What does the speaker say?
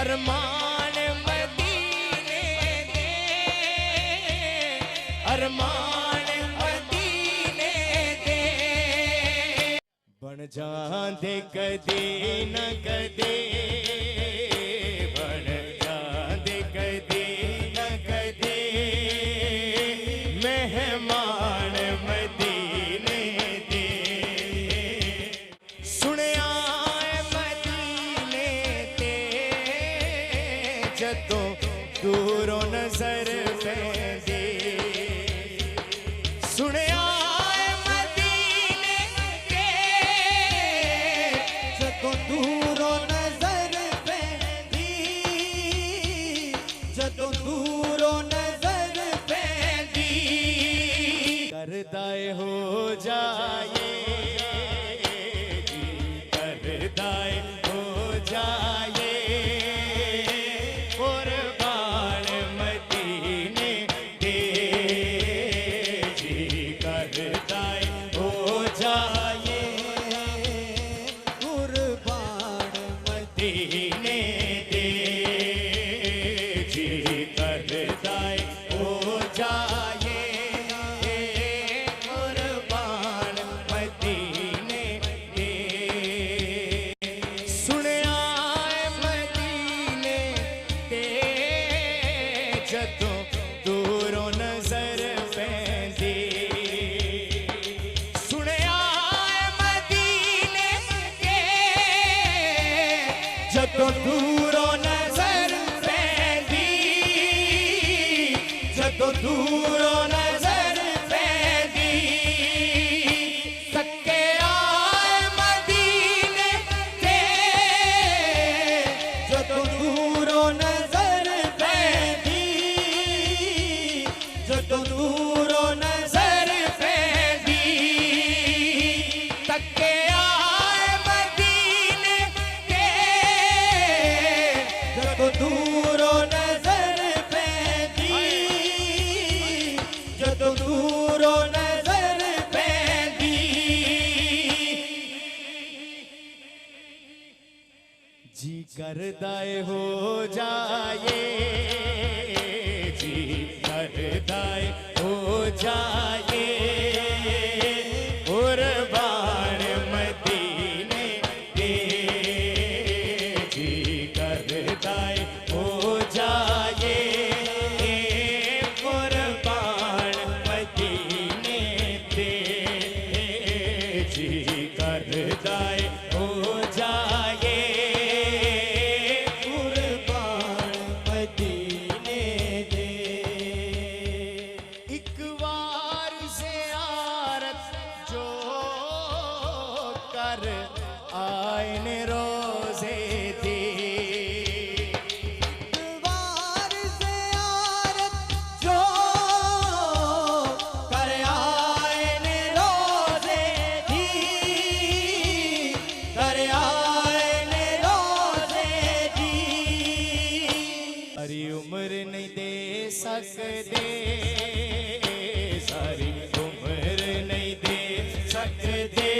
अरमान मदीने दे, अरमान मदीने दे। बन जांदे कदे न कदे, बन जांदे कदे न कदे मेहमान मदीने दे। सुनिया मदीने ते जदों दूरों नजर पैंदी, सुनिया मदीने ते जदों दूरों नजर पैंदी, जदों दूरों नजर पैंदी। करदाए हो जाए, करदाए हो जाए कुर्बान मदीने दे जी। करदाए हो जाए कुर्बान मदीने दे जी। करदाए हो जाए कुर्बान मदीने दे। सुनिया मदीने ते जदों दूरों नजर पैंदी, सुनिया मदीने ते जदों दूरों नजर पैंदी, जदों दूरों नजर पैंदी। सके आए मदीने ते जदों दूरों नजर पैंदी, जदों दूरों नजर पैंदी। सके आए मदीने ते जदों दूरों नजर पैंदी, जदों दूरों नजर पैंदी। जी करदाए हो जाए, जी करदाए हो जाए कुर्बान मदीने दे जी। करदाए हो जाए कुर्बान मदीने दे जी। करदाए हो जाए कुर्बान मदीने दे। एक बार ज़ियारत जो कर आए ने रोज़े दी, बार ज़ियारत जो कर आए ने रोज़े दी, कर आए ने रोज़े दी। सारी उम्र नहीं दे सकते, सारी उम्र नहीं दे सकते